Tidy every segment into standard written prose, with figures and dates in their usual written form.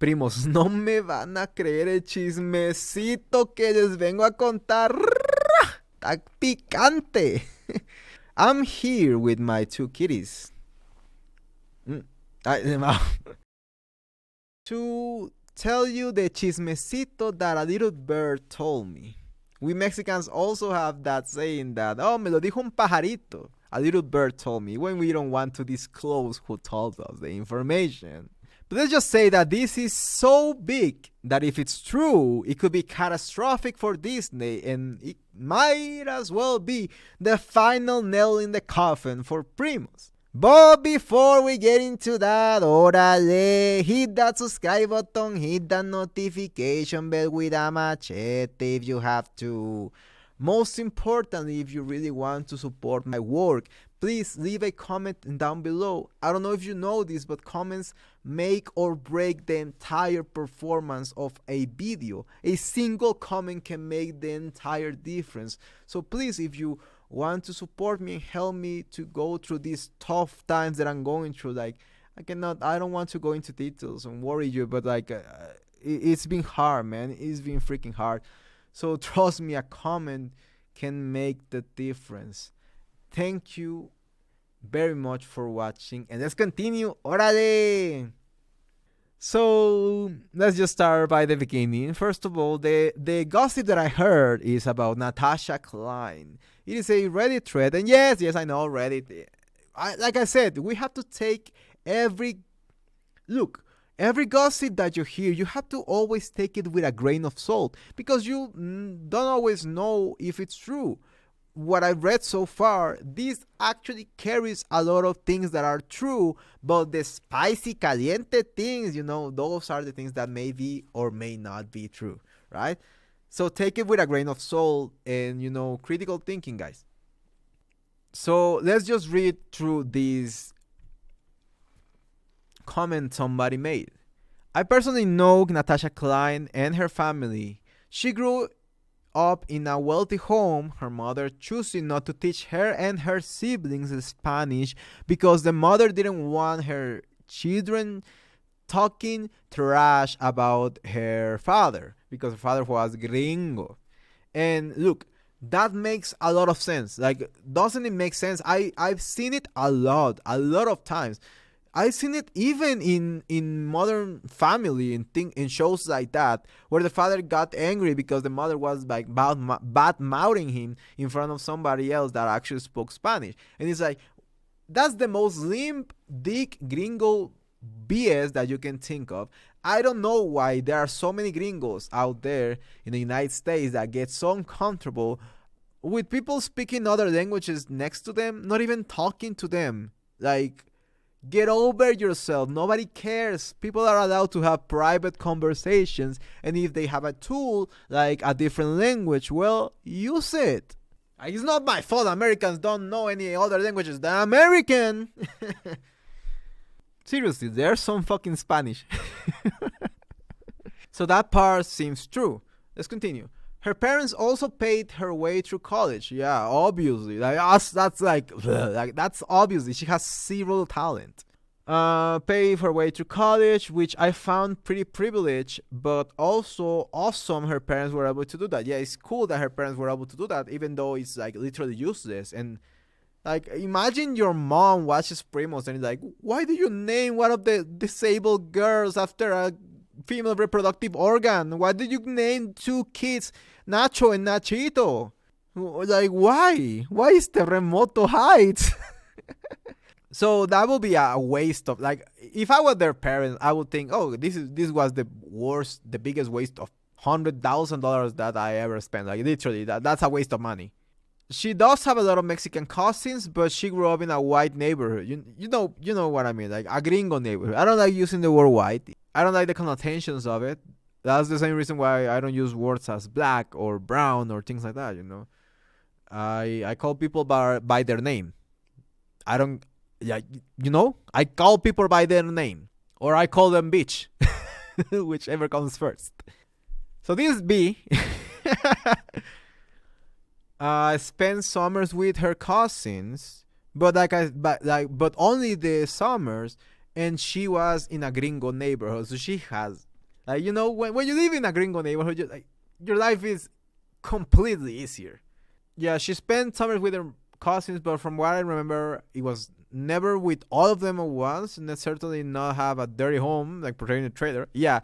Primos, no me van a creer el chismecito que les vengo a contar. Está picante. I'm here with my two kitties. To tell you the chismecito that a little bird told me. We Mexicans also have that saying that, oh, me lo dijo un pajarito. A little bird told me, when we don't want to disclose who told us the information. But let's just say that this is so big that if it's true, it could be catastrophic for Disney, and it might as well be the final nail in the coffin for Primos. But before we get into that, órale, hit that subscribe button, hit that notification bell with a machete if you have to. Most importantly, if you really want to support my work, please leave a comment down below. I don't know if you know this, but comments make or break the entire performance of a video. A single comment can make the entire difference. So please, if you want to support me and help me to go through these tough times that I'm going through, like, I don't want to go into details and worry you, but like, it's been hard, man. It's been freaking hard. So trust me, a comment can make the difference. Thank you very much for watching, and let's continue. Órale! So let's just start by the beginning. First of all, the gossip that I heard is about Natasha Klein. It is a Reddit thread, and yes, I know Reddit. Like I said, we have to take every gossip that you hear, you have to always take it with a grain of salt, because you don't always know if it's true. What I've read so far, this actually carries a lot of things that are true, but the spicy caliente things, those are the things that may be or may not be true, right? So take it with a grain of salt and, critical thinking, guys. So let's just read through these comment somebody made. I personally know Natasha Klein and her family. She grew up in a wealthy home, her mother choosing not to teach her and her siblings Spanish because the mother didn't want her children talking trash about her father, because her father was gringo. And look, that makes a lot of sense. Like, doesn't it make sense? I've seen it a lot of times. I've seen it even in Modern Family, in shows like that, where the father got angry because the mother was like bad-mouthing him in front of somebody else that actually spoke Spanish. And it's like, that's the most limp, dick, gringo BS that you can think of. I don't know why there are so many gringos out there in the United States that get so uncomfortable with people speaking other languages next to them, not even talking to them. Like, get over yourself. Nobody cares. People are allowed to have private conversations, and if they have a tool like a different language, well, use it. It's not my fault Americans don't know any other languages than American. Seriously, there's some fucking Spanish. So that part seems true. Let's continue. Her parents also paid her way through college. Yeah, obviously. That's obviously. She has zero talent. Paid her way through college, which I found pretty privileged, but also awesome her parents were able to do that. Yeah, it's cool that her parents were able to do that, even though it's like literally useless. And like, imagine your mom watches Primos and is like, why do you name one of the disabled girls after a female reproductive organ? Why did you name two kids Nacho and Nachito? Like, why? Why is Terremoto Heights? So that would be a waste of, like, if I were their parents, I would think, oh, this was the biggest waste of $100,000 that I ever spent. Like, literally, that's a waste of money. She does have a lot of Mexican cousins, but she grew up in a white neighborhood. You know what I mean, like a gringo neighborhood. I don't like using the word white. I don't like the connotations of it. That's the same reason why I don't use words as black or brown or things like that, I call people by their name. I don't, I call people by their name. Or I call them bitch. Whichever comes first. So this B spent summers with her cousins, but only the summers, and she was in a gringo neighborhood, so she has Like, when you live in a gringo neighborhood, your life is completely easier. Yeah, she spent summers with her cousins, but from what I remember, it was never with all of them at once, and certainly not have a dirty home like portrayed in the trailer. Yeah,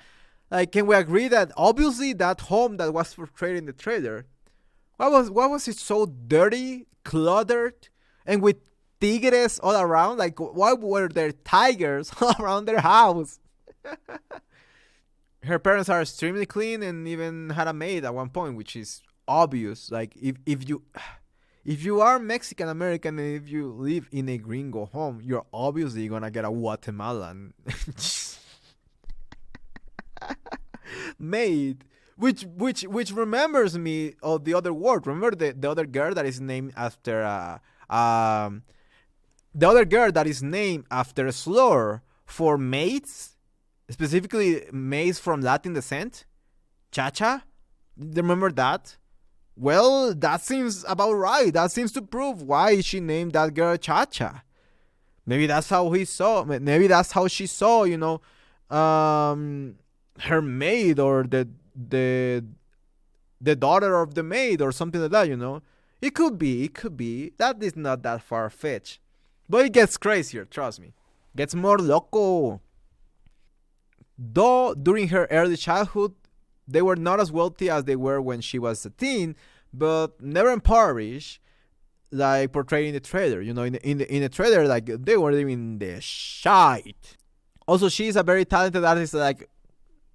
like, can we agree that obviously that home that was portrayed in the trailer, what was it so dirty, cluttered, and with tigres all around? Like, why were there tigers all around their house? Her parents are extremely clean and even had a maid at one point, which is obvious. Like, if you are Mexican American and if you live in a gringo home, you're obviously gonna get a Guatemalan maid. Which remembers me of the other word. Remember the other girl that is named after the other girl that is named after a slur for maids, specifically maids from Latin descent, Chacha. Remember that? Well, that seems about right. That seems to prove why she named that girl Chacha. Maybe that's how he saw. Maybe that's how she saw. Her maid or the daughter of the maid or something like that. It could be. That is not that far-fetched. But it gets crazier, trust me. Gets more loco. Though during her early childhood, they were not as wealthy as they were when she was a teen, but never impoverished, like portrayed in the trailer. In the trailer, like, they were living the shite. Also, she's a very talented artist.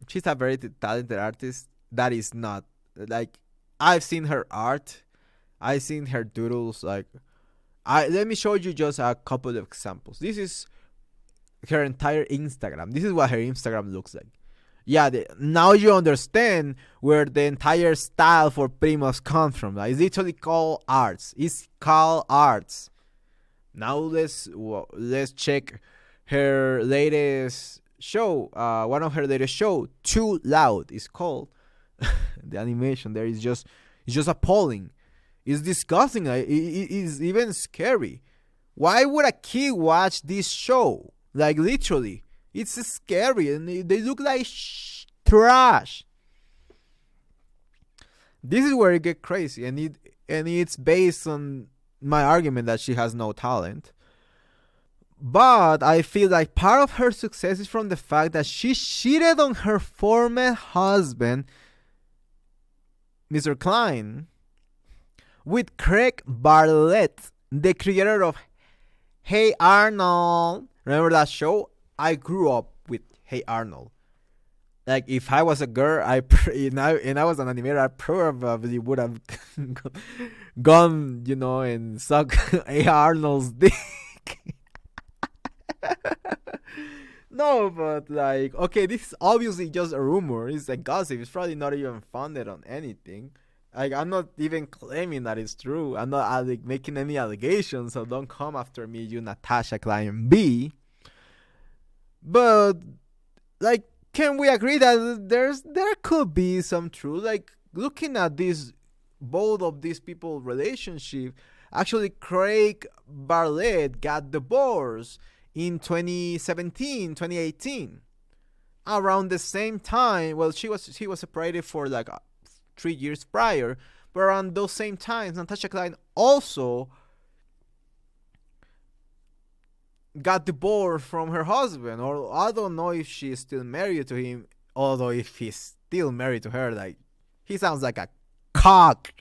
She's a very talented artist. That is not, like, I've seen her art. I've seen her doodles. Like, let me show you just a couple of examples. This is her entire Instagram. This is what her Instagram looks like. Yeah, now you understand where the entire style for Primos comes from. It's literally called arts. It's called arts. Now let's check her latest show. One of her latest show, Too Loud, is called. The animation there is just appalling. It's disgusting. It is even scary. Why would a kid watch this show? Like, literally. It's scary and they look like trash. This is where it gets crazy, and it's based on my argument that she has no talent. But I feel like part of her success is from the fact that she cheated on her former husband, Mr. Klein, with Craig Bartlett, the creator of Hey Arnold. Remember that show? I grew up with Hey Arnold. Like, if I was a girl, and I was an animator, I probably would have gone, and sucked Hey Arnold's dick. No, but like, okay, this is obviously just a rumor. It's a gossip. It's probably not even founded on anything. Like, I'm not even claiming that it's true. I'm not making any allegations, so don't come after me, you Natasha Klein B. But, like, can we agree that there could be some truth? Like, looking at both of these people's relationship, actually Craig Bartlett got divorced in 2017, 2018. Around the same time, well, he was separated for like 3 years prior, but around those same times, Natasha Klein also got divorced from her husband, or I don't know if she's still married to him, although if he's still married to her, like, he sounds like a cock.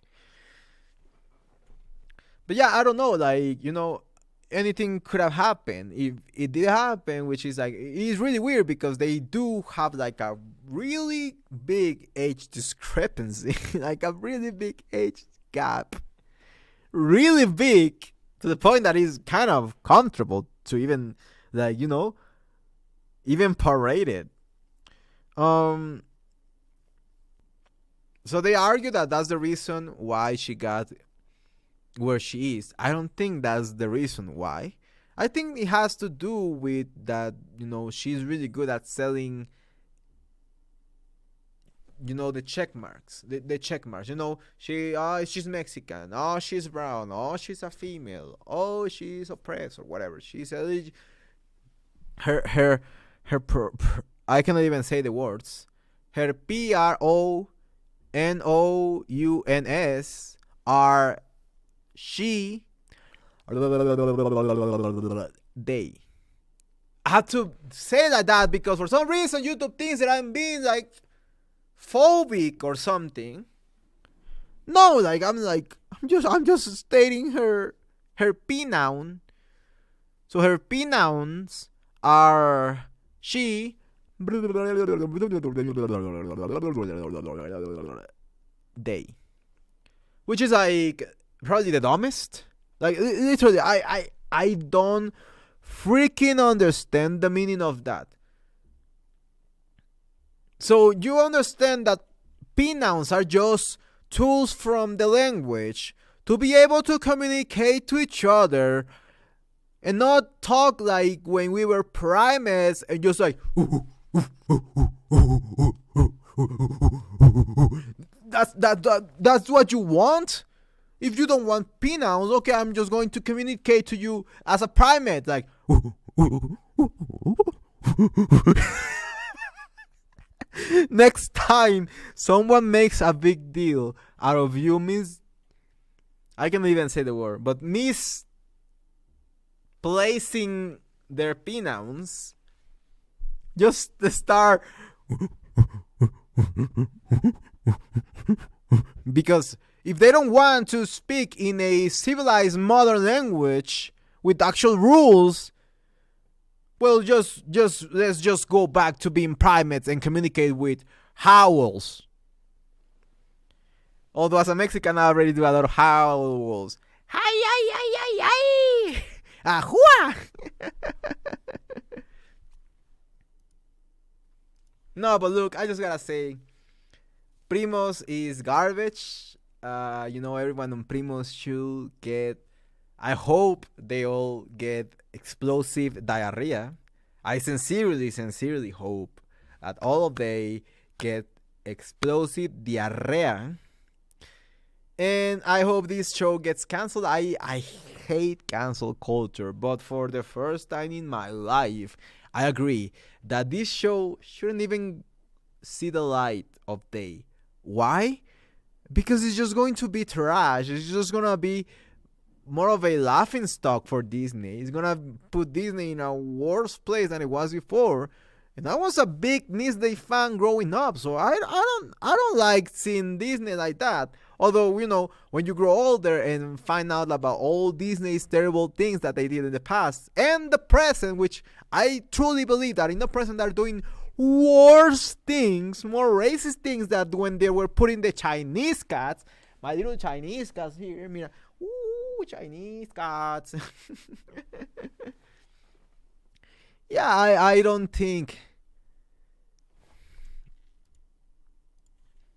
But yeah, I don't know, like, anything could have happened. If it did happen, which is like, it's really weird because they do have like a really big age discrepancy, like a really big age gap, really big, to the point that it's kind of comfortable to even, like, even parade it. So they argue that that's the reason why she got where she is. I don't think that's the reason why. I think it has to do with that, she's really good at selling, the check marks. The check marks. She's Mexican. Oh, she's brown. Oh, she's a female. Oh, she's oppressed or whatever. She's her I cannot even say the words. her pronouns are she, they. I have to say like that because for some reason YouTube thinks that I'm being like phobic or something. No, I'm just stating her pronoun. So her pronouns are she, they, which is like probably the dumbest. Like literally, I don't freaking understand the meaning of that. So you understand that pronouns are just tools from the language to be able to communicate to each other and not talk like when we were primates and just like that's what you want? If you don't want pronouns, okay, I'm just going to communicate to you as a primate, like next time someone makes a big deal out of you, I can't even say the word, but misplacing their pronouns, just start because if they don't want to speak in a civilized modern language with actual rules, well, let's just go back to being primates and communicate with howls. Although as a Mexican, I already do a lot of howls. Hi, ay, ay, ay, ay. Ahua. No, but look, I just gotta say, Primos is garbage. Everyone on Primos should get, I hope they all get explosive diarrhea. I sincerely hope that all of they get explosive diarrhea. And I hope this show gets canceled. I hate cancel culture, but for the first time in my life, I agree that this show shouldn't even see the light of day. Why? Because it's just going to be trash. It's just gonna be more of a laughing stock for Disney. It's gonna put Disney in a worse place than it was before. And I was a big Disney fan growing up, so I don't like seeing Disney like that. Although, when you grow older and find out about all Disney's terrible things that they did in the past and the present, which I truly believe that in the present they're doing worse things, more racist things than when they were putting the Chinese cats. My little Chinese cats here, mira. Ooh, Chinese cats. Yeah, I don't think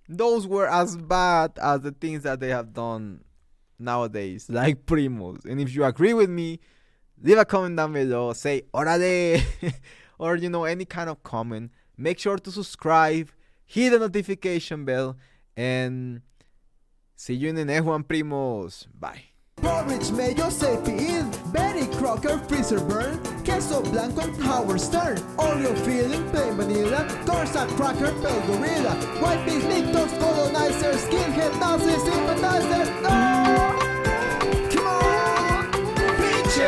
those were as bad as the things that they have done nowadays, like Primos. And if you agree with me, leave a comment down below, say orale, or any kind of comment. Make sure to subscribe, hit the notification bell, and see you in the next one, Primos. Bye. Porridge mayo cepilled, Betty Crocker freezer burn, queso blanco and Howard Stern, Oreo filling, plain vanilla, Corsair cracker, bell gorilla, white beef lictors, colonizer, skinhead, Nazi, sympathizer. No! Come on! Pinche